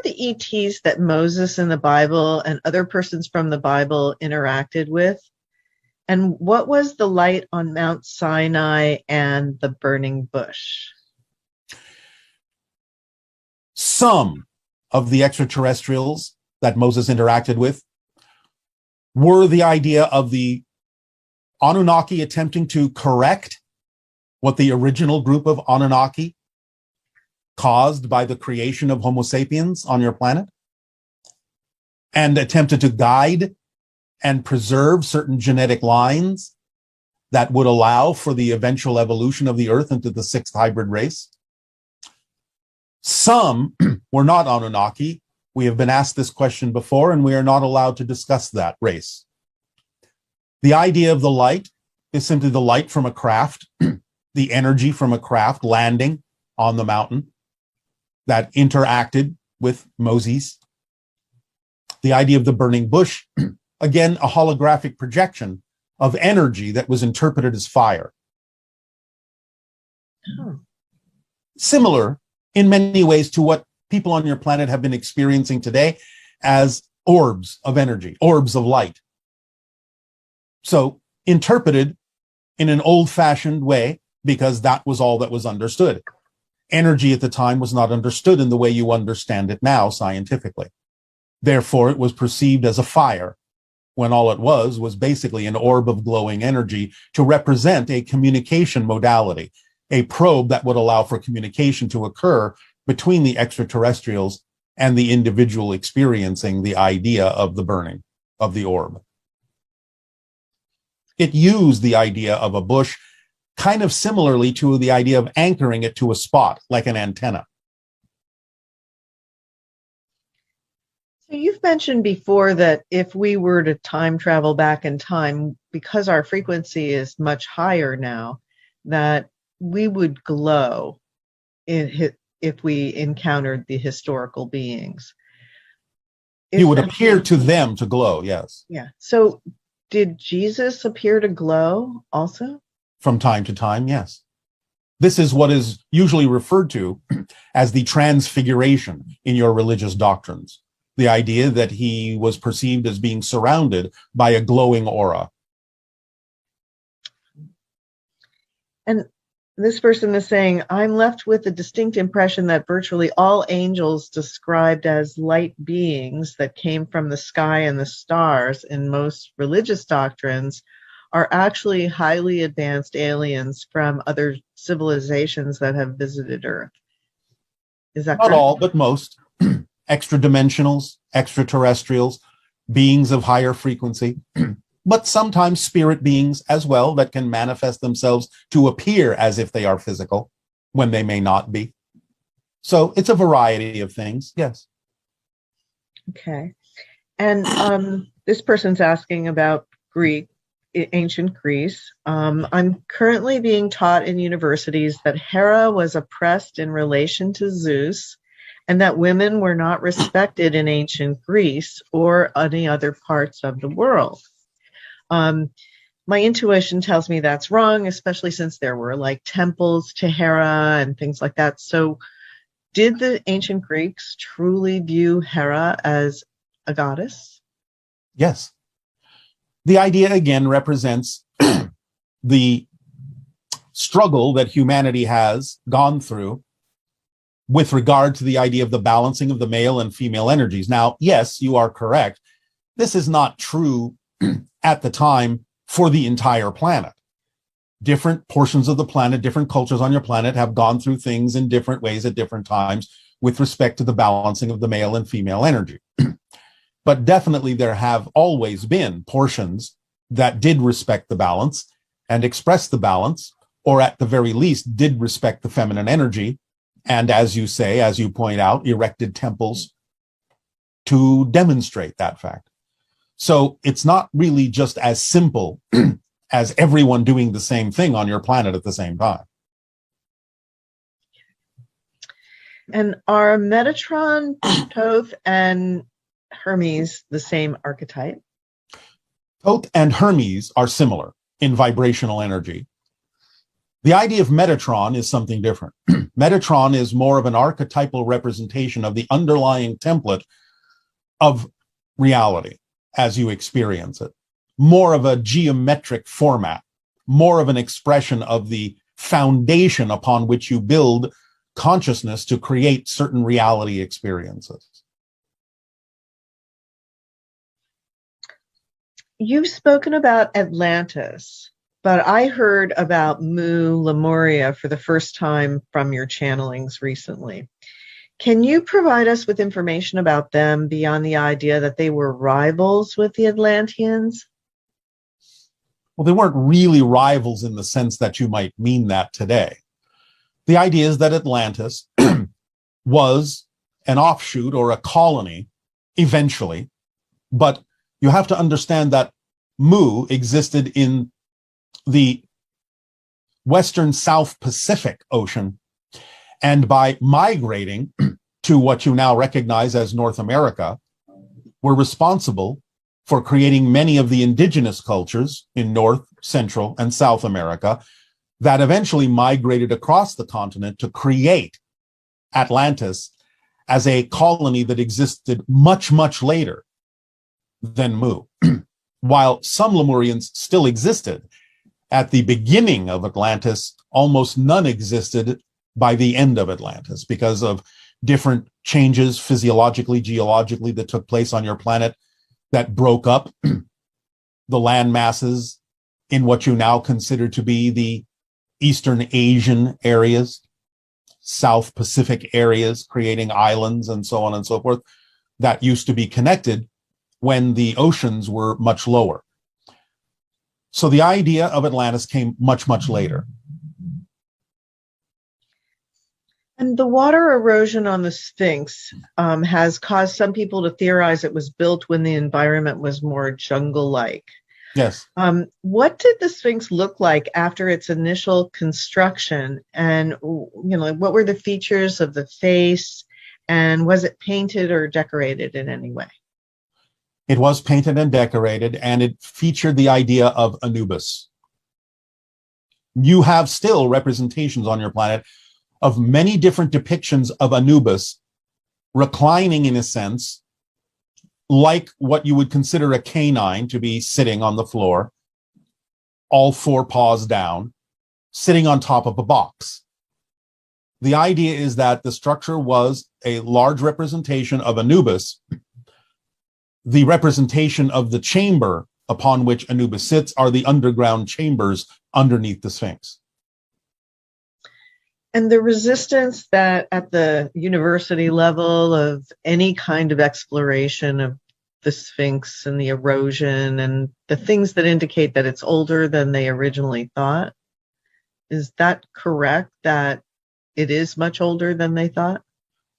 the ETs that Moses in the Bible and other persons from the Bible interacted with? And what was the light on Mount Sinai and the burning bush? Some of the extraterrestrials that Moses interacted with were the idea of the Anunnaki attempting to correct what the original group of Anunnaki caused by the creation of Homo sapiens on your planet, and attempted to guide and preserve certain genetic lines that would allow for the eventual evolution of the Earth into the sixth hybrid race. Some were not Anunnaki. We have been asked this question before, and we are not allowed to discuss that race. The idea of the light is simply the light from a craft, the energy from a craft landing on the mountain that interacted with Moses. The idea of the burning bush, again, a holographic projection of energy that was interpreted as fire. Similar in many ways to what people on your planet have been experiencing today as orbs of energy, orbs of light. So interpreted in an old-fashioned way, because that was all that was understood. Energy at the time was not understood in the way you understand it now scientifically. Therefore, it was perceived as a fire, when all it was basically an orb of glowing energy to represent a communication modality, a probe that would allow for communication to occur between the extraterrestrials and the individual experiencing the idea of the burning of the orb. It used the idea of a bush kind of similarly to the idea of anchoring it to a spot, like an antenna. So you've mentioned before that if we were to time travel back in time, because our frequency is much higher now, that we would glow if we encountered the historical beings. You would appear to them to glow, yes. Yeah. So did Jesus appear to glow also? From time to time, yes. This is what is usually referred to as the Transfiguration in your religious doctrines. The idea that he was perceived as being surrounded by a glowing aura. And this person is saying, I'm left with a distinct impression that virtually all angels described as light beings that came from the sky and the stars in most religious doctrines are actually highly advanced aliens from other civilizations that have visited Earth. Is that correct? Not all, but most. Extra-dimensionals, extraterrestrials, beings of higher frequency, but sometimes spirit beings as well that can manifest themselves to appear as if they are physical when they may not be. So it's a variety of things, yes. Okay. And this person's asking about ancient Greece. I'm currently being taught in universities that Hera was oppressed in relation to Zeus, and that women were not respected in ancient Greece or any other parts of the world. My intuition tells me that's wrong, especially since there were like temples to Hera and things like that. So did the ancient Greeks truly view Hera as a goddess? Yes. The idea again represents the struggle that humanity has gone through with regard to the idea of the balancing of the male and female energies. Now, yes, you are correct. This is not true at the time for the entire planet. Different portions of the planet, different cultures on your planet have gone through things in different ways at different times with respect to the balancing of the male and female energy. But definitely there have always been portions that did respect the balance and express the balance, or at the very least did respect the feminine energy. And as you say, as you point out, erected temples to demonstrate that fact. So it's not really just as simple as everyone doing the same thing on your planet at the same time. And are Metatron, Thoth, and Hermes the same archetype? Thoth and Hermes are similar in vibrational energy. The idea of Metatron is something different. Metatron is more of an archetypal representation of the underlying template of reality as you experience it, more of a geometric format, more of an expression of the foundation upon which you build consciousness to create certain reality experiences. You've spoken about Atlantis, but I heard about Mu Lemuria for the first time from your channelings recently. Can you provide us with information about them beyond the idea that they were rivals with the Atlanteans? Well, they weren't really rivals in the sense that you might mean that today. The idea is that Atlantis was an offshoot or a colony eventually, but you have to understand that Mu existed in the Western South Pacific Ocean, and by migrating to what you now recognize as North America, were responsible for creating many of the indigenous cultures in North, Central, and South America that eventually migrated across the continent to create Atlantis as a colony that existed much, much later than Mu. While some Lemurians still existed, at the beginning of Atlantis, almost none existed by the end of Atlantis because of different changes physiologically, geologically that took place on your planet that broke up the land masses in what you now consider to be the Eastern Asian areas, South Pacific areas, creating islands and so on and so forth that used to be connected when the oceans were much lower. So the idea of Atlantis came much, much later. And the water erosion on the Sphinx has caused some people to theorize it was built when the environment was more jungle-like. Yes. What did the Sphinx look like after its initial construction? And, what were the features of the face? And was it painted or decorated in any way? It was painted and decorated, and it featured the idea of Anubis. You have still representations on your planet of many different depictions of Anubis reclining, in a sense, like what you would consider a canine to be sitting on the floor, all four paws down, sitting on top of a box. The idea is that the structure was a large representation of Anubis. The representation of the chamber upon which Anubis sits are the underground chambers underneath the Sphinx. And the resistance that at the university level of any kind of exploration of the Sphinx and the erosion and the things that indicate that it's older than they originally thought, is that correct, that it is much older than they thought?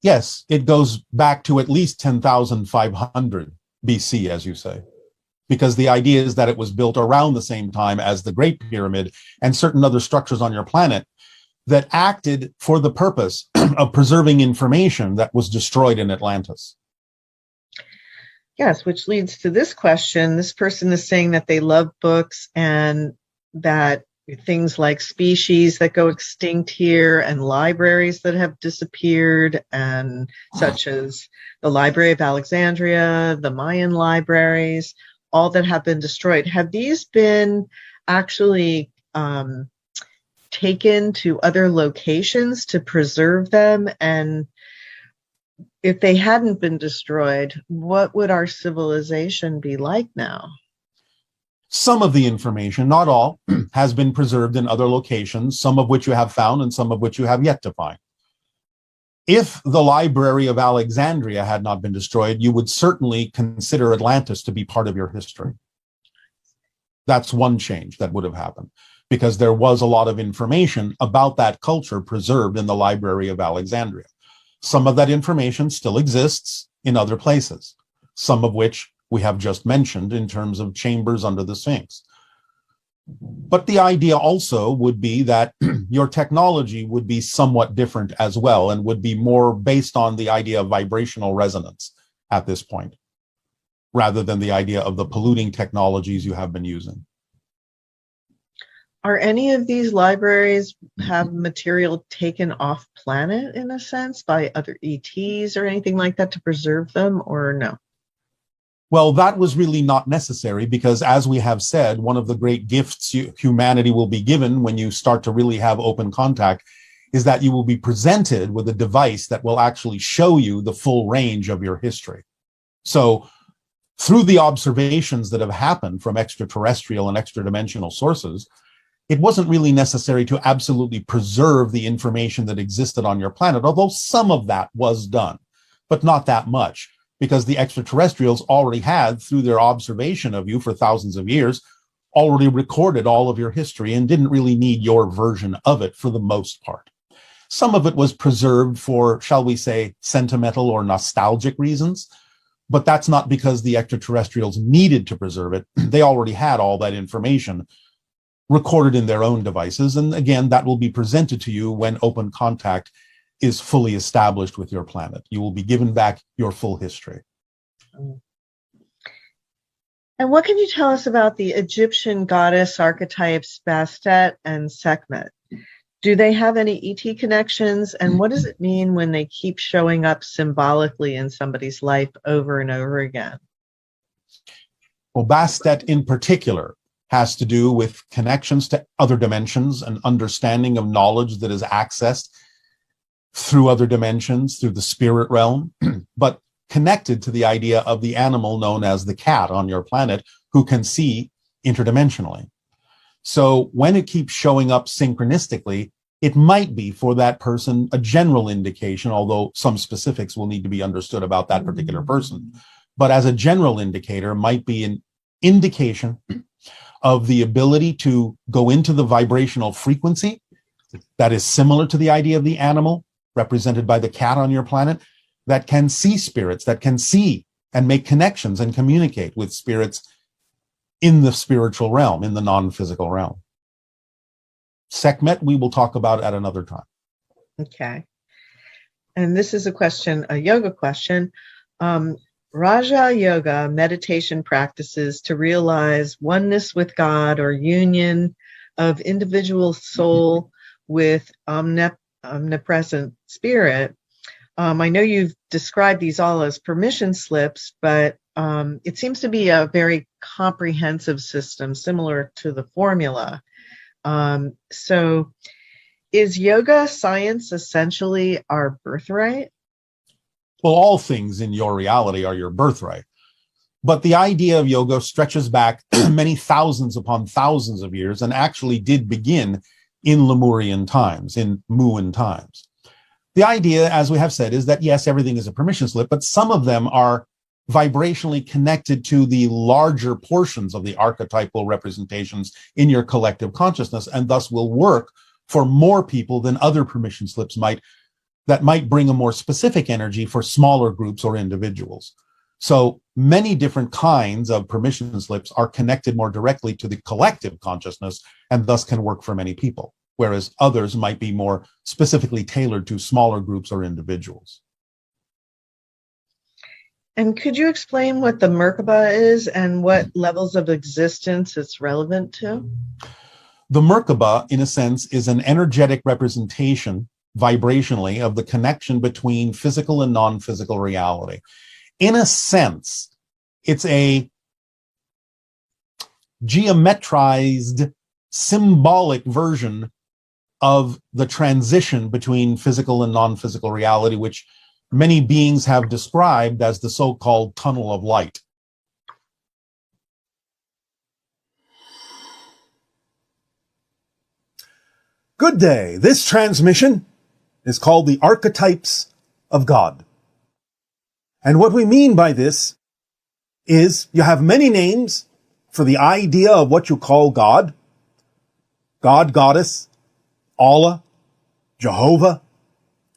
Yes, it goes back to at least 10,500 BC, as you say, because the idea is that it was built around the same time as the Great Pyramid and certain other structures on your planet that acted for the purpose of preserving information that was destroyed in Atlantis. Yes, which leads to this question. This person is saying that they love books and that things like species that go extinct here and libraries that have disappeared, and such as the Library of Alexandria, the Mayan libraries, all that have been destroyed. Have these been actually taken to other locations to preserve them? And if they hadn't been destroyed, what would our civilization be like now? Some of the information, not all, has been preserved in other locations, some of which you have found and some of which you have yet to find. If the Library of Alexandria had not been destroyed, you would certainly consider Atlantis to be part of your history. That's one change that would have happened, because there was a lot of information about that culture preserved in the Library of Alexandria. Some of that information still exists in other places, some of which we have just mentioned in terms of chambers under the Sphinx. But the idea also would be that your technology would be somewhat different as well, and would be more based on the idea of vibrational resonance at this point, rather than the idea of the polluting technologies you have been using. Are any of these libraries have material taken off planet in a sense by other ETs or anything like that to preserve them, or no? Well, that was really not necessary because, as we have said, one of the great gifts humanity will be given when you start to really have open contact is that you will be presented with a device that will actually show you the full range of your history. So through the observations that have happened from extraterrestrial and extradimensional sources, it wasn't really necessary to absolutely preserve the information that existed on your planet, although some of that was done, but not that much, because the extraterrestrials already had, through their observation of you for thousands of years, already recorded all of your history and didn't really need your version of it for the most part. Some of it was preserved for, shall we say, sentimental or nostalgic reasons, but that's not because the extraterrestrials needed to preserve it. They already had all that information recorded in their own devices. And again, that will be presented to you when open contact is fully established with your planet. You will be given back your full history. And what can you tell us about the Egyptian goddess archetypes Bastet and Sekhmet? Do they have any ET connections? And what does it mean when they keep showing up symbolically in somebody's life over and over again? Well, Bastet in particular has to do with connections to other dimensions and understanding of knowledge that is accessed through other dimensions, through the spirit realm, but connected to the idea of the animal known as the cat on your planet who can see interdimensionally. So when it keeps showing up synchronistically, it might be for that person a general indication, although some specifics will need to be understood about that particular person. But as a general indicator, might be an indication of the ability to go into the vibrational frequency that is similar to the idea of the animal represented by the cat on your planet, that can see spirits, that can see and make connections and communicate with spirits in the spiritual realm, in the non-physical realm. Sekhmet, we will talk about at another time. Okay. And this is a yoga question. Raja Yoga meditation practices to realize oneness with God or union of individual soul with omnipresent spirit. I know you've described these all as permission slips, but it seems to be a very comprehensive system similar to the formula. So is yoga science essentially our birthright? Well, all things in your reality are your birthright. But the idea of yoga stretches back many thousands upon thousands of years and actually did begin in Lemurian times, in Mu times. The idea, as we have said, is that yes, everything is a permission slip, but some of them are vibrationally connected to the larger portions of the archetypal representations in your collective consciousness, and thus will work for more people than other permission slips that might bring a more specific energy for smaller groups or individuals. So many different kinds of permission slips are connected more directly to the collective consciousness and thus can work for many people, whereas others might be more specifically tailored to smaller groups or individuals. And could you explain what the Merkaba is and what levels of existence it's relevant to? The Merkaba, in a sense, is an energetic representation vibrationally of the connection between physical and non-physical reality. In a sense, it's a geometrized, symbolic version of the transition between physical and non-physical reality, which many beings have described as the so-called tunnel of light. Good day. This transmission is called the Archetypes of God. And what we mean by this is you have many names for the idea of what you call God. God, Goddess, Allah, Jehovah,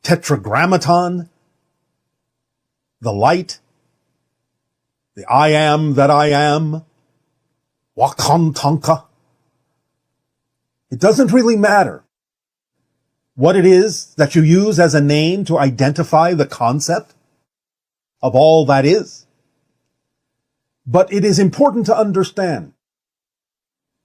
Tetragrammaton, the light, the I am that I am, Wakantanka. It doesn't really matter what it is that you use as a name to identify the concept of all that is. But it is important to understand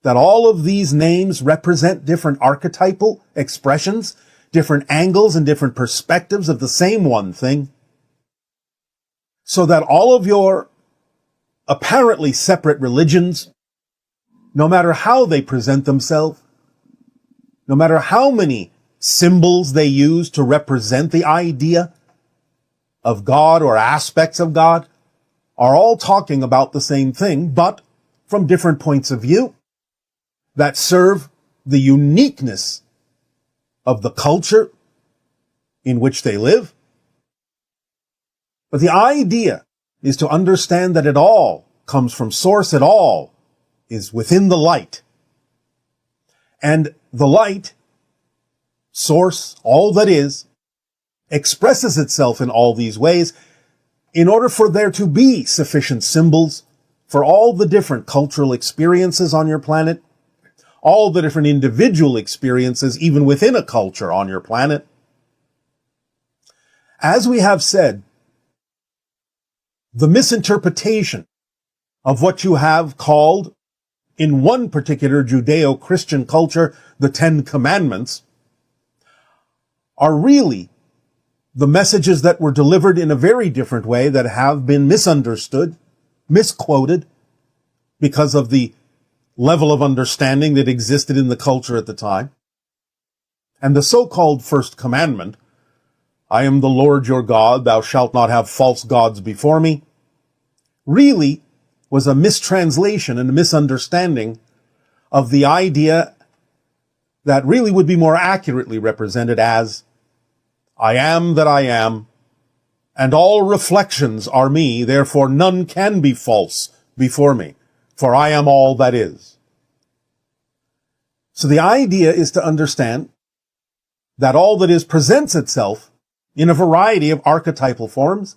that all of these names represent different archetypal expressions, different angles and different perspectives of the same one thing, so that all of your apparently separate religions, no matter how they present themselves, no matter how many symbols they use to represent the idea of God or aspects of God, are all talking about the same thing, but from different points of view that serve the uniqueness of the culture in which they live. But the idea is to understand that it all comes from source, it all is within the light. And the light, source, all that is, expresses itself in all these ways in order for there to be sufficient symbols for all the different cultural experiences on your planet, all the different individual experiences even within a culture on your planet. As we have said, the misinterpretation of what you have called, in one particular Judeo-Christian culture, the Ten Commandments, are really the messages that were delivered in a very different way that have been misunderstood, misquoted, because of the level of understanding that existed in the culture at the time. And the so-called First Commandment, I am the Lord your God, thou shalt not have false gods before me, really was a mistranslation and a misunderstanding of the idea that really would be more accurately represented as, I am that I am, and all reflections are me, therefore none can be false before me, for I am all that is. So the idea is to understand that all that is presents itself in a variety of archetypal forms,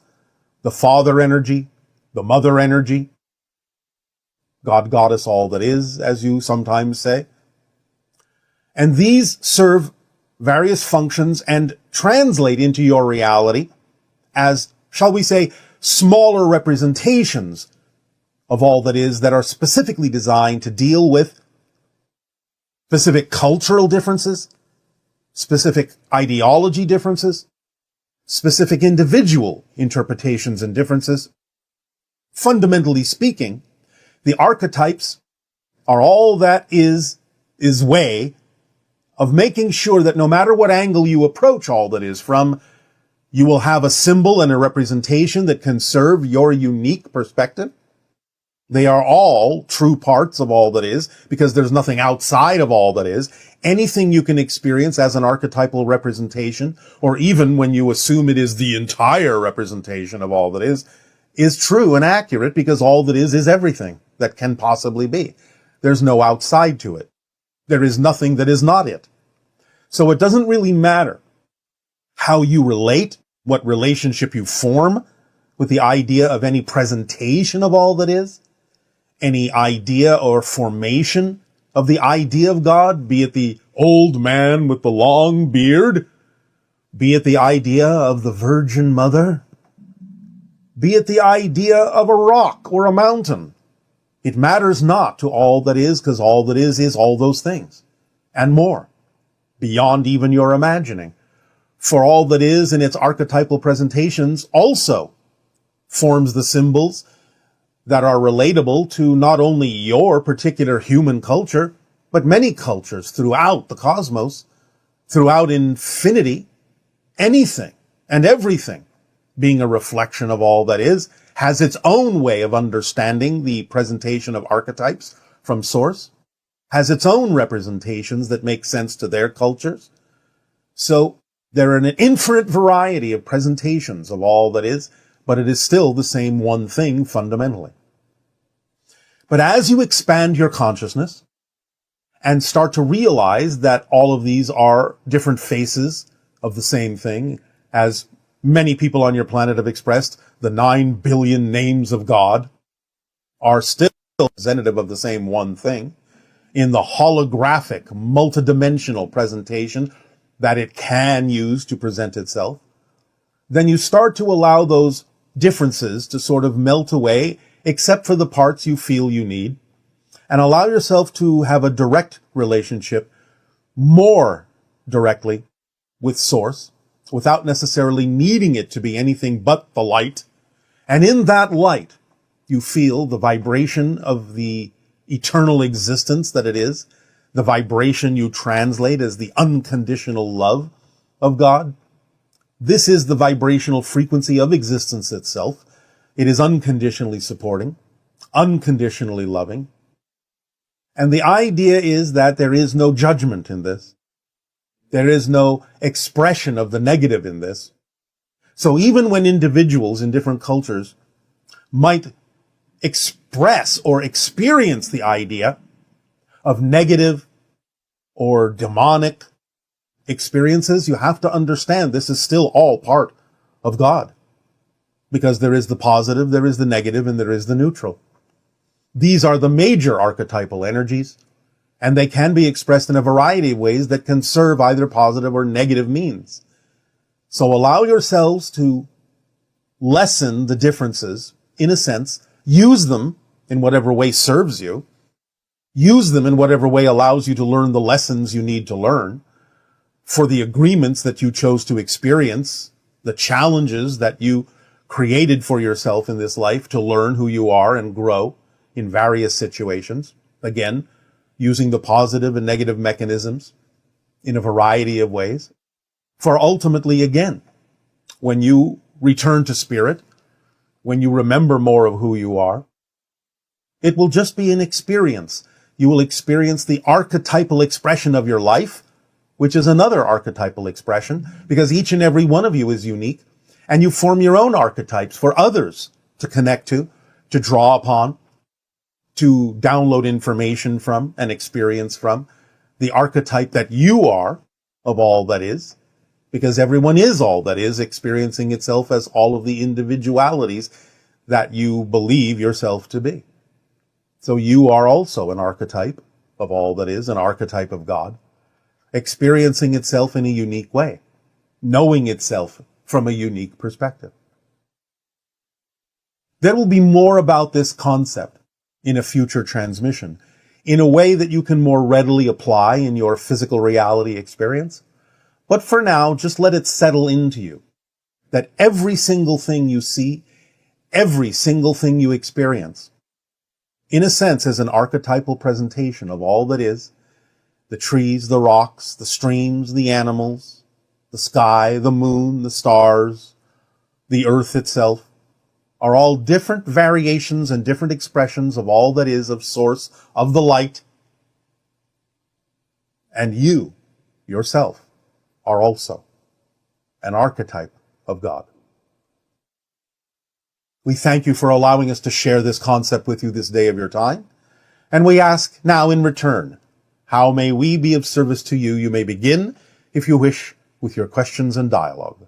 the father energy, the mother energy, God, Goddess, all that is, as you sometimes say. And these serve various functions and translate into your reality as, shall we say, smaller representations of all that is that are specifically designed to deal with specific cultural differences, specific ideology differences, specific individual interpretations and differences. Fundamentally speaking, the archetypes are all that is way of making sure that no matter what angle you approach all that is from, you will have a symbol and a representation that can serve your unique perspective. They are all true parts of all that is, because there's nothing outside of all that is. Anything you can experience as an archetypal representation, or even when you assume it is the entire representation of all that is true and accurate, because all that is everything that can possibly be. There's no outside to it. There is nothing that is not it. So it doesn't really matter how you relate, what relationship you form with the idea of any presentation of all that is, any idea or formation of the idea of God, be it the old man with the long beard, be it the idea of the Virgin Mother, be it the idea of a rock or a mountain. It matters not to all that is, because all that is all those things, and more, beyond even your imagining. For all that is in its archetypal presentations also forms the symbols that are relatable to not only your particular human culture, but many cultures throughout the cosmos, throughout infinity. Anything and everything being a reflection of all that is, has its own way of understanding the presentation of archetypes from source, has its own representations that make sense to their cultures. So there are an infinite variety of presentations of all that is, but it is still the same one thing fundamentally. But as you expand your consciousness and start to realize that all of these are different faces of the same thing, as many people on your planet have expressed, the 9 billion names of God are still representative of the same one thing in the holographic, multidimensional presentation that it can use to present itself. Then you start to allow those differences to sort of melt away, except for the parts you feel you need. and allow yourself to have a direct relationship, more directly, with Source, without necessarily needing it to be anything but the light. And in that light, you feel the vibration of the eternal existence that it is, the vibration you translate as the unconditional love of God. This is the vibrational frequency of existence itself. It is unconditionally supporting, unconditionally loving. And the idea is that there is no judgment in this. There is no expression of the negative in this. So even when individuals in different cultures might express or experience the idea of negative or demonic experiences, you have to understand this is still all part of God. Because there is the positive, there is the negative, and there is the neutral. These are the major archetypal energies, and they can be expressed in a variety of ways that can serve either positive or negative means. So allow yourselves to lessen the differences, in a sense, use them in whatever way serves you, use them in whatever way allows you to learn the lessons you need to learn, for the agreements that you chose to experience, the challenges that you created for yourself in this life to learn who you are and grow in various situations. Again, using the positive and negative mechanisms in a variety of ways. For ultimately, again, when you return to spirit, when you remember more of who you are, it will just be an experience. You will experience the archetypal expression of your life, which is another archetypal expression, because each and every one of you is unique, and you form your own archetypes for others to connect to draw upon, to download information from and experience from, the archetype that you are of all that is, because everyone is all that is, experiencing itself as all of the individualities that you believe yourself to be. So you are also an archetype of all that is, an archetype of God, experiencing itself in a unique way, knowing itself from a unique perspective. There will be more about this concept in a future transmission, in a way that you can more readily apply in your physical reality experience. But for now, just let it settle into you that every single thing you see, every single thing you experience, in a sense, is an archetypal presentation of all that is, the trees, the rocks, the streams, the animals, the sky, the moon, the stars, the earth itself, are all different variations and different expressions of all that is of source, of the light. And you, yourself, are also an archetype of God. We thank you for allowing us to share this concept with you this day of your time. And we ask now in return, how may we be of service to you? You may begin, if you wish, with your questions and dialogue.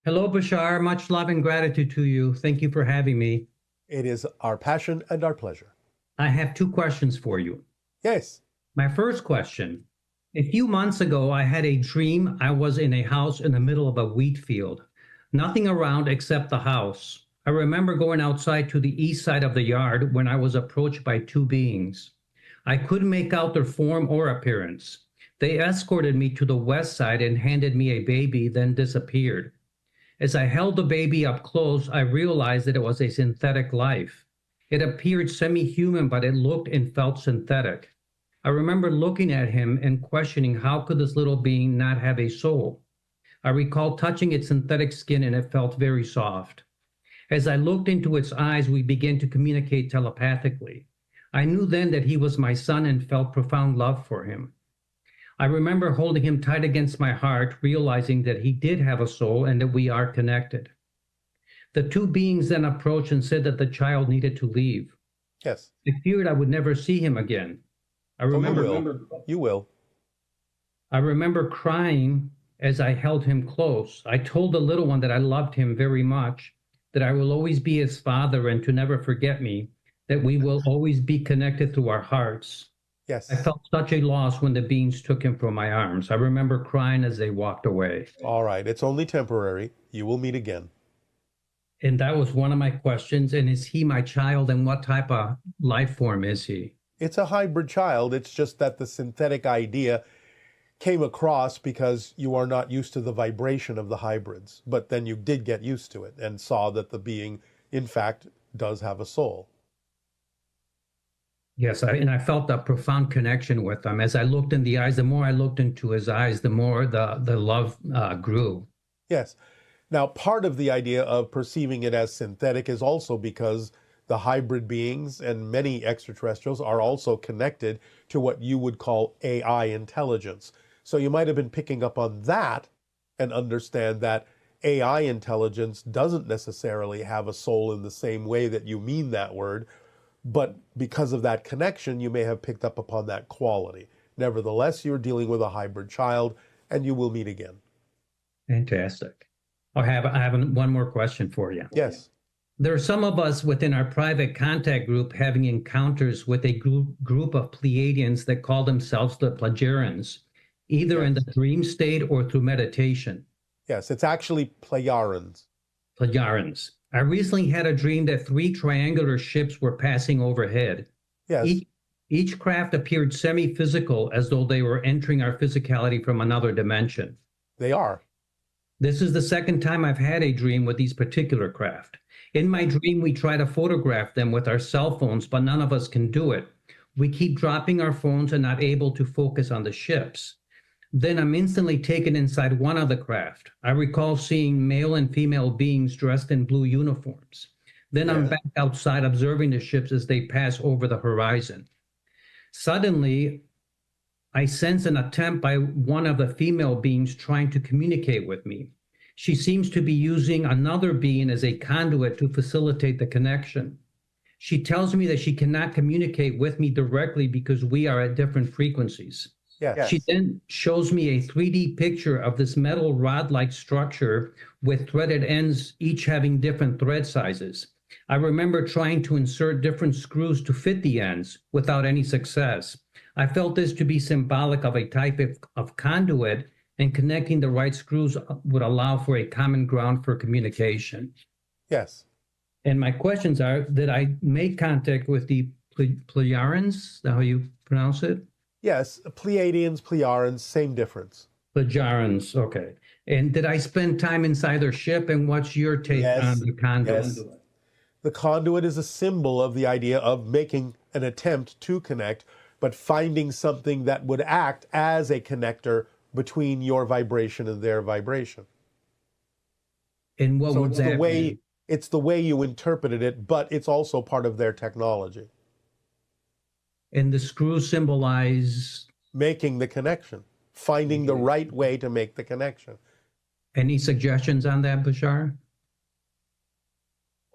Hello, Bashar. Much love and gratitude to you. Thank you for having me. It is our passion and our pleasure. I have two questions for you. Yes. My first question. A few months ago, I had a dream I was in a house in the middle of a wheat field. Nothing around except the house. I remember going outside to the east side of the yard when I was approached by two beings. I couldn't make out their form or appearance. They escorted me to the west side and handed me a baby, then disappeared. As I held the baby up close, I realized that it was a synthetic life. It appeared semi-human, but it looked and felt synthetic. I remember looking at him and questioning how could this little being not have a soul. I recall touching its synthetic skin and it felt very soft. As I looked into its eyes, we began to communicate telepathically. I knew then that he was my son and felt profound love for him. I remember holding him tight against my heart, realizing that he did have a soul and that we are connected. The two beings then approached and said that the child needed to leave. Yes. I feared I would never see him again. You will. I remember crying as I held him close. I told the little one that I loved him very much, that I will always be his father and to never forget me, that we will always be connected through our hearts. Yes. I felt such a loss when the beings took him from my arms. I remember crying as they walked away. All right. It's only temporary. You will meet again. And that was one of my questions. And is he my child? And what type of life form is he? It's a hybrid child. It's just that the synthetic idea came across because you are not used to the vibration of the hybrids. But then you did get used to it and saw that the being, in fact, does have a soul. Yes, and I felt a profound connection with him. As I looked in the eyes, the more I looked into his eyes, the more the love grew. Yes. Now, part of the idea of perceiving it as synthetic is also because the hybrid beings and many extraterrestrials are also connected to what you would call AI intelligence. So you might have been picking up on that and understand that AI intelligence doesn't necessarily have a soul in the same way that you mean that word, but because of that connection, you may have picked up upon that quality. Nevertheless, you're dealing with a hybrid child, and you will meet again. Fantastic. I have one more question for you. Yes. There are some of us within our private contact group having encounters with a group of Pleiadians that call themselves the Plearans, either in the dream state or through meditation. Yes, it's actually Plearans. Plearans. I recently had a dream that 3 triangular ships were passing overhead. Yes. Each craft appeared semi-physical, as though they were entering our physicality from another dimension. They are. This is the second time I've had a dream with these particular craft. In my dream, we try to photograph them with our cell phones, but none of us can do it. We keep dropping our phones and not able to focus on the ships. Then I'm instantly taken inside one of the craft. I recall seeing male and female beings dressed in blue uniforms. Then I'm back outside observing the ships as they pass over the horizon. Suddenly, I sense an attempt by one of the female beings trying to communicate with me. She seems to be using another being as a conduit to facilitate the connection. She tells me that she cannot communicate with me directly because we are at different frequencies. Yes. She then shows me a 3D picture of this metal rod-like structure with threaded ends, each having different thread sizes. I remember trying to insert different screws to fit the ends without any success. I felt this to be symbolic of a type of conduit, and connecting the right screws would allow for a common ground for communication. Yes. And my questions are, did I make contact with the Plearans? Is that how you pronounce it? Yes. Pleiadians, Plearans, same difference. Plearans, okay. And did I spend time inside their ship? And what's your take on the conduit? Yes. The conduit is a symbol of the idea of making an attempt to connect, but finding something that would act as a connector between your vibration and their vibration. And what would that be? It's the way you interpreted it, but it's also part of their technology. And the screws symbolize? Making the connection, finding the right way to make the connection. Any suggestions on that, Bashar?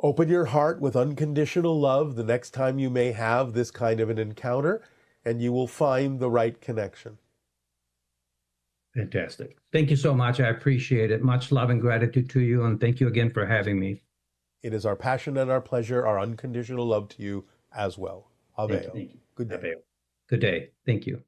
Open your heart with unconditional love the next time you may have this kind of an encounter, and you will find the right connection. Fantastic. Thank you so much. I appreciate it. Much love and gratitude to you, and thank you again for having me. It is our passion and our pleasure, our unconditional love to you as well. Aveo. Thank you. Good day. Aveo. Good day. Thank you.